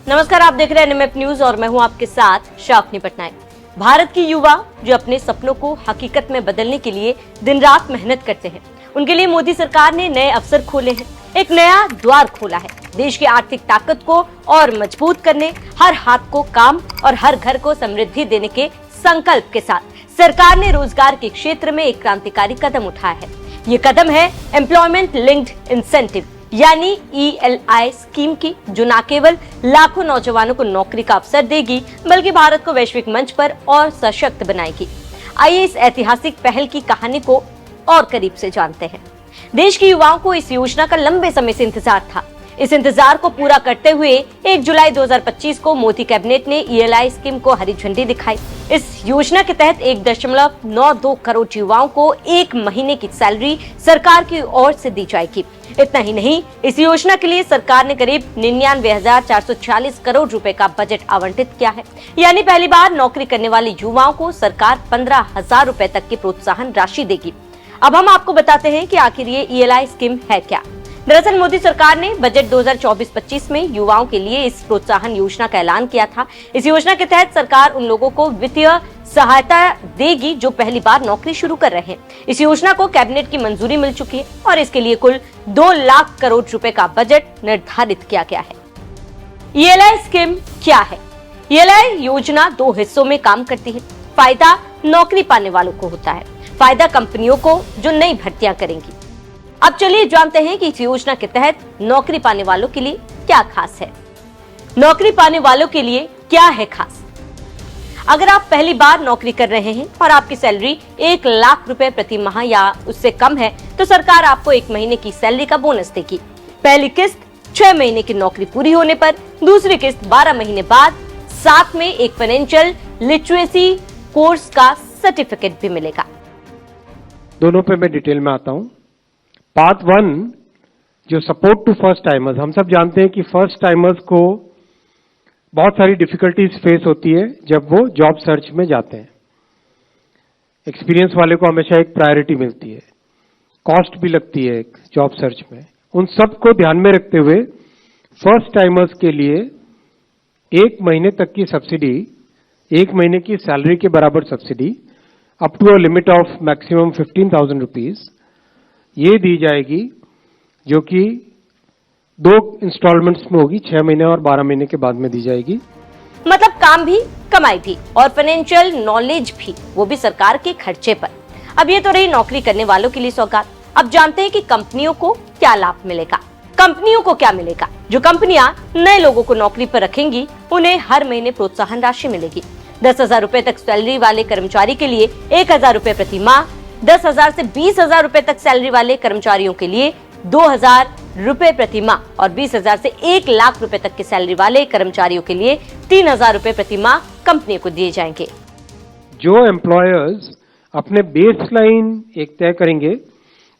नमस्कार, आप देख रहे हैं एनएमएफ न्यूज और मैं हूं आपके साथ शाकिनी पटनायक। भारत की युवा जो अपने सपनों को हकीकत में बदलने के लिए दिन रात मेहनत करते हैं, उनके लिए मोदी सरकार ने नए अवसर खोले हैं, एक नया द्वार खोला है। देश की आर्थिक ताकत को और मजबूत करने, हर हाथ को काम और हर घर को समृद्धि देने के संकल्प के साथ सरकार ने रोजगार के क्षेत्र में एक क्रांतिकारी कदम उठाया है। ये कदम है एम्प्लॉयमेंट लिंक्ड इंसेंटिव यानी ELI स्कीम की, जो न केवल लाखों नौजवानों को नौकरी का अवसर देगी बल्कि भारत को वैश्विक मंच पर और सशक्त बनाएगी। आइए इस ऐतिहासिक पहल की कहानी को और करीब से जानते हैं। देश के युवाओं को इस योजना का लंबे समय से इंतजार था। इस इंतजार को पूरा करते हुए 1 जुलाई 2025 को मोदी कैबिनेट ने ELI स्कीम को हरी झंडी दिखाई। इस योजना के तहत 1.92 करोड़ युवाओं को 1 महीने की सैलरी सरकार की ओर से दी जाएगी। इतना ही नहीं, इस योजना के लिए सरकार ने करीब 99,440 करोड़ रुपए का बजट आवंटित किया है। यानी पहली बार नौकरी करने वाले युवाओं को सरकार 15,000 रुपए तक की प्रोत्साहन राशि देगी। अब हम आपको बताते हैं कि आखिर ये ELI स्कीम है क्या। दरअसल मोदी सरकार ने बजट 2024-25 में युवाओं के लिए इस प्रोत्साहन योजना का ऐलान किया था। इस योजना के तहत सरकार उन लोगों को वित्तीय सहायता देगी जो पहली बार नौकरी शुरू कर रहे हैं। इस योजना को कैबिनेट की मंजूरी मिल चुकी है और इसके लिए कुल 2 लाख करोड़ रुपए का बजट निर्धारित किया गया है। ELI स्कीम क्या है? ELI योजना 2 हिस्सों में काम करती है। फायदा नौकरी पाने वालों को होता है, फायदा कंपनियों को जो नई भर्तियां करेंगी। अब चलिए जानते हैं कि इस योजना के तहत नौकरी पाने वालों के लिए क्या खास है। नौकरी पाने वालों के लिए क्या है खास? अगर आप पहली बार नौकरी कर रहे हैं और आपकी सैलरी 1 लाख रुपए प्रति माह या उससे कम है, तो सरकार आपको 1 महीने की सैलरी का बोनस देगी। पहली किस्त 6 महीने की नौकरी पूरी होने पर, दूसरी किस्त 12 महीने बाद, साथ में एक फाइनेंशियल लिटरेसी कोर्स का सर्टिफिकेट भी मिलेगा। दोनों पे मैं डिटेल में आता हूँ। पार्ट 1 जो सपोर्ट टू फर्स्ट टाइमर्स, हम सब जानते हैं कि फर्स्ट टाइमर्स को बहुत सारी डिफिकल्टीज फेस होती है जब वो जॉब सर्च में जाते हैं। एक्सपीरियंस वाले को हमेशा एक प्रायोरिटी मिलती है, कॉस्ट भी लगती है एक जॉब सर्च में। उन सब को ध्यान में रखते हुए फर्स्ट टाइमर्स के लिए 1 महीने तक की सब्सिडी, 1 महीने की सैलरी के बराबर subsidy up to a limit of maximum 15,000 rupees ये दी जाएगी, जो कि 2 इंस्टॉलमेंट्स में होगी, 6 महीने और 12 महीने के बाद में दी जाएगी। मतलब काम भी, कमाई भी और फाइनेंशियल नॉलेज भी, वो भी सरकार के खर्चे पर। अब ये तो रही नौकरी करने वालों के लिए सौगात। अब जानते हैं कि कंपनियों को क्या लाभ मिलेगा। कंपनियों को क्या मिलेगा? जो कंपनियां नए लोगों को नौकरी पर रखेंगी, उन्हें हर महीने प्रोत्साहन राशि मिलेगी। 10,000 रुपए तक सैलरी वाले कर्मचारी के लिए 1,000 रुपए प्रति माह, 10,000 से 20,000 रुपए तक सैलरी वाले कर्मचारियों के लिए 2,000 रुपए प्रति माह और 20,000 से 1 लाख रुपए तक की सैलरी वाले कर्मचारियों के लिए 3,000 रुपए प्रति माह कंपनी को दिए जाएंगे। जो एम्प्लॉयर्स अपने बेस लाइन एक तय करेंगे,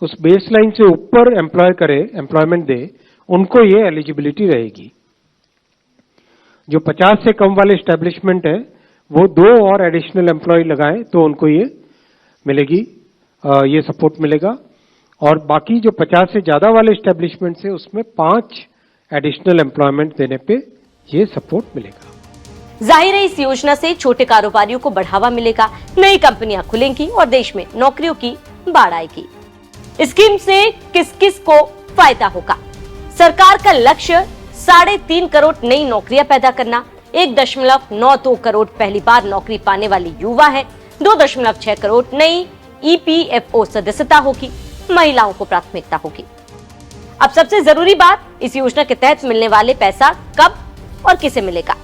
उस बेस लाइन से ऊपर एम्प्लॉयमेंट दे, उनको ये एलिजिबिलिटी रहेगी। जो 50 से कम वाले एस्टेब्लिशमेंट है, वो 2 और एडिशनल एम्प्लॉय लगाएं तो उनको ये मिलेगी, ये सपोर्ट मिलेगा। और बाकी जो 50 से ज्यादा वाले एस्टेब्लिशमेंट है, उसमें 5 एडिशनल एम्प्लॉयमेंट देने पे ये सपोर्ट मिलेगा। जाहिर है इस योजना से छोटे कारोबारियों को बढ़ावा मिलेगा, नई कंपनियां खुलेंगी और देश में नौकरियों की बाढ़ आएगी। स्कीम से किस किस को फायदा होगा? सरकार का लक्ष्य 3.5 करोड़ नई नौकरियां पैदा करना। 1.92 करोड़ पहली बार नौकरी पाने वाले युवा है। 2.6 करोड़ नई EPFO सदस्यता होगी। महिलाओं को प्राथमिकता होगी। अब सबसे जरूरी बात, इस योजना के तहत मिलने वाले पैसा कब और किसे मिलेगा?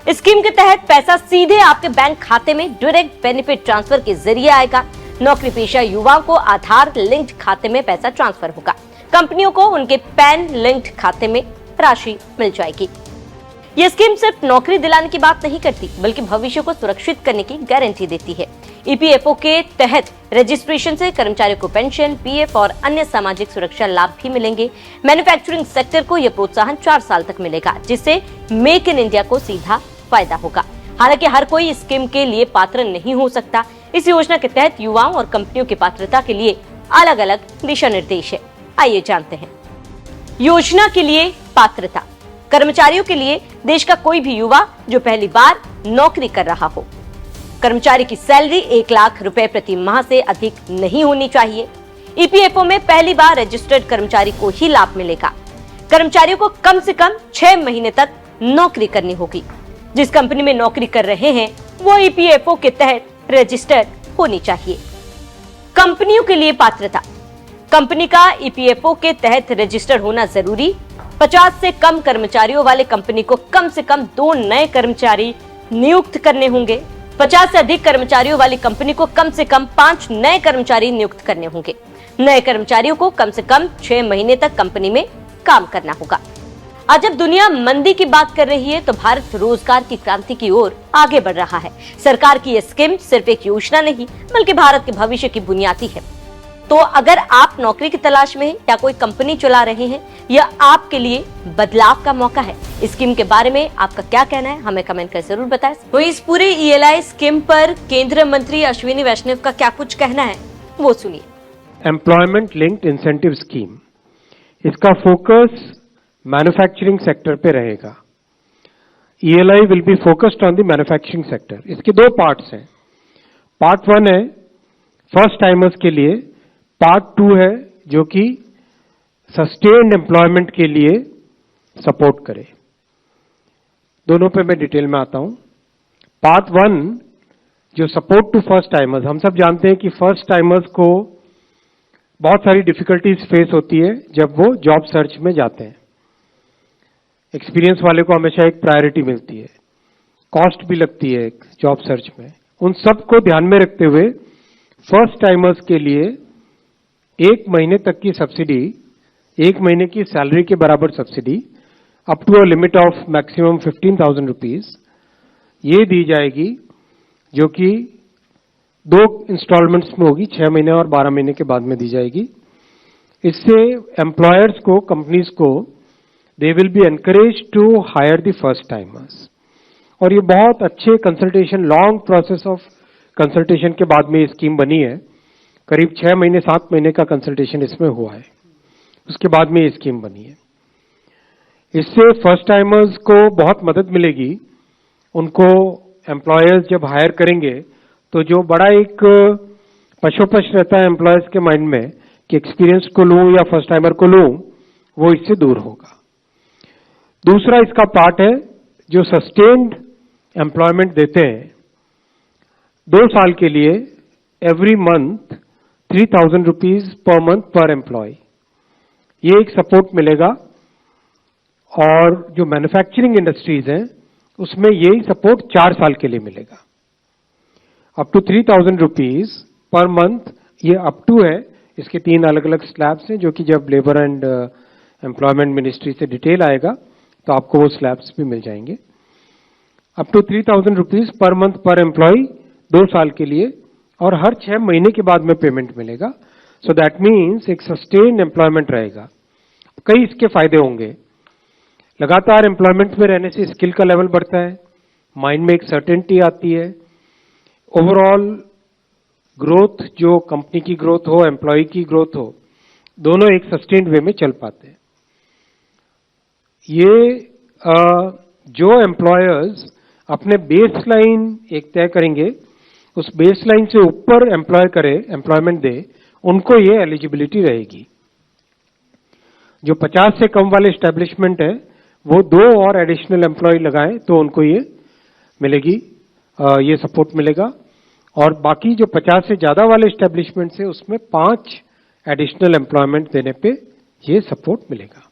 स्कीम के तहत पैसा सीधे आपके बैंक खाते में डायरेक्ट बेनिफिट ट्रांसफर के जरिए आएगा। नौकरी पेशा युवाओं को आधार लिंक्ड खाते में पैसा ट्रांसफर होगा। कंपनियों को उनके पैन लिंक्ड खाते में राशि मिल जाएगी। ये स्कीम सिर्फ नौकरी दिलाने की बात नहीं करती, बल्कि भविष्य को सुरक्षित करने की गारंटी देती है। EPFO के तहत रजिस्ट्रेशन से कर्मचारियों को पेंशन, PF और अन्य सामाजिक सुरक्षा लाभ भी मिलेंगे। मैन्युफैक्चरिंग सेक्टर को यह प्रोत्साहन 4 साल तक मिलेगा, जिससे मेक इन इंडिया को सीधा फायदा होगा। हालांकि हर कोई इस स्कीम के लिए पात्र नहीं हो सकता। इस योजना के तहत युवाओं और कंपनियों की पात्रता के लिए अलग अलग दिशा निर्देश है। आइए जानते हैं। योजना के लिए पात्रता। कर्मचारियों के लिए देश का कोई भी युवा जो पहली बार नौकरी कर रहा हो। कर्मचारी की सैलरी 1 लाख रुपए प्रति माह से अधिक नहीं होनी चाहिए। ईपीएफओ में पहली बार रजिस्टर्ड कर्मचारी को ही लाभ मिलेगा। कर्मचारियों को कम से कम 6 महीने तक नौकरी करनी होगी। जिस कंपनी में नौकरी कर रहे हैं वो ईपीएफओ के तहत रजिस्टर्ड होनी चाहिए। कंपनियों के लिए पात्रता, कंपनी का ईपीएफओ के तहत रजिस्टर्ड होना जरूरी। 50 से कम कर्मचारियों वाले कंपनी को कम से कम 2 नए कर्मचारी नियुक्त करने होंगे। 50 से अधिक कर्मचारियों वाली कंपनी को कम से कम 5 नए कर्मचारी नियुक्त करने होंगे। नए कर्मचारियों को कम से कम 6 महीने तक कंपनी में काम करना होगा। आज जब दुनिया मंदी की बात कर रही है तो भारत रोजगार की क्रांति की ओर आगे बढ़ रहा है। सरकार की यह स्कीम सिर्फ एक योजना नहीं बल्कि भारत के भविष्य की बुनियादी है। तो अगर आप नौकरी की तलाश में हैं या कोई कंपनी चला रहे हैं, यह आपके लिए बदलाव का मौका है। इस स्कीम के बारे में आपका क्या कहना है, हमें कमेंट कर जरूर बताएं। तो इस पूरे ईएलआई स्कीम पर केंद्रीय मंत्री अश्विनी वैष्णव का क्या कुछ कहना है वो सुनिए। एम्प्लॉयमेंट लिंक्ड इंसेंटिव स्कीम, इसका फोकस मैन्युफैक्चरिंग सेक्टर पे रहेगा। ELI will be focused on the manufacturing sector. इसके 2 पार्ट्स हैं। पार्ट 1 है फर्स्ट टाइमर्स के लिए, पार्ट 2 है जो कि सस्टेन्ड एम्प्लॉयमेंट के लिए सपोर्ट करे। दोनों पे मैं डिटेल में आता हूं। पार्ट 1 जो सपोर्ट टू फर्स्ट टाइमर्स, हम सब जानते हैं कि फर्स्ट टाइमर्स को बहुत सारी डिफिकल्टीज फेस होती है जब वो जॉब सर्च में जाते हैं। एक्सपीरियंस वाले को हमेशा एक प्रायोरिटी मिलती है, कॉस्ट भी लगती है एक जॉब सर्च में। उन सब को ध्यान में रखते हुए फर्स्ट टाइमर्स के लिए 1 महीने तक की सब्सिडी, 1 महीने की सैलरी के बराबर subsidy up to a limit of maximum 15,000 rupees ये दी जाएगी, जो कि 2 इंस्टॉलमेंट्स में होगी, 6 महीने और 12 महीने के बाद में दी जाएगी। इससे एम्प्लॉयर्स को, कंपनीज को, they will be encourage to hire the first timers. और ये बहुत अच्छे consultation, long process of consultation के बाद में ये स्कीम बनी है। करीब 6 महीने 7 महीने का कंसल्टेशन इसमें हुआ है, उसके बाद में ये स्कीम बनी है। इससे फर्स्ट टाइमर्स को बहुत मदद मिलेगी। उनको एम्प्लॉयर्स जब हायर करेंगे तो जो बड़ा एक पशोपश रहता है एम्प्लॉयर्स के माइंड में कि एक्सपीरियंस को लूं या फर्स्ट टाइमर को लूं, वो इससे दूर होगा। दूसरा इसका पार्ट है जो सस्टेन्ड एम्प्लॉयमेंट देते हैं 2 साल के लिए, every month 3,000 rupees per month per employ, ये एक सपोर्ट मिलेगा। और जो मैन्युफैक्चरिंग इंडस्ट्रीज हैं उसमें यही सपोर्ट 4 साल के लिए मिलेगा, up to 3,000 rupees per month. ये अप टू है, इसके 3 अलग अलग स्लैब्स हैं जो कि जब लेबर एंड एम्प्लॉयमेंट मिनिस्ट्री से डिटेल आएगा तो आपको वो स्लैब्स भी मिल जाएंगे। Up to 3,000 rupees per month per employ 2 साल के लिए, और हर 6 महीने के बाद में पेमेंट मिलेगा। सो दैट मीन्स एक सस्टेन एम्प्लॉयमेंट रहेगा। कई इसके फायदे होंगे। लगातार एम्प्लॉयमेंट में रहने से स्किल का लेवल बढ़ता है, माइंड में एक सर्टेनिटी आती है, ओवरऑल ग्रोथ, जो कंपनी की ग्रोथ हो, एम्प्लॉय की ग्रोथ हो, दोनों एक सस्टेन्ड वे में चल पाते हैं। ये जो एम्प्लॉयर्स अपने बेस लाइन एक तय करेंगे, उस बेस लाइन से ऊपर एम्प्लॉयमेंट दे, उनको ये एलिजिबिलिटी रहेगी। जो 50 से कम वाले एस्टेब्लिशमेंट है वो 2 और एडिशनल एम्प्लॉय लगाएं तो उनको ये मिलेगी, ये सपोर्ट मिलेगा। और बाकी जो 50 से ज्यादा वाले एस्टेब्लिशमेंट है उसमें 5 एडिशनल एम्प्लॉयमेंट देने पे ये सपोर्ट मिलेगा।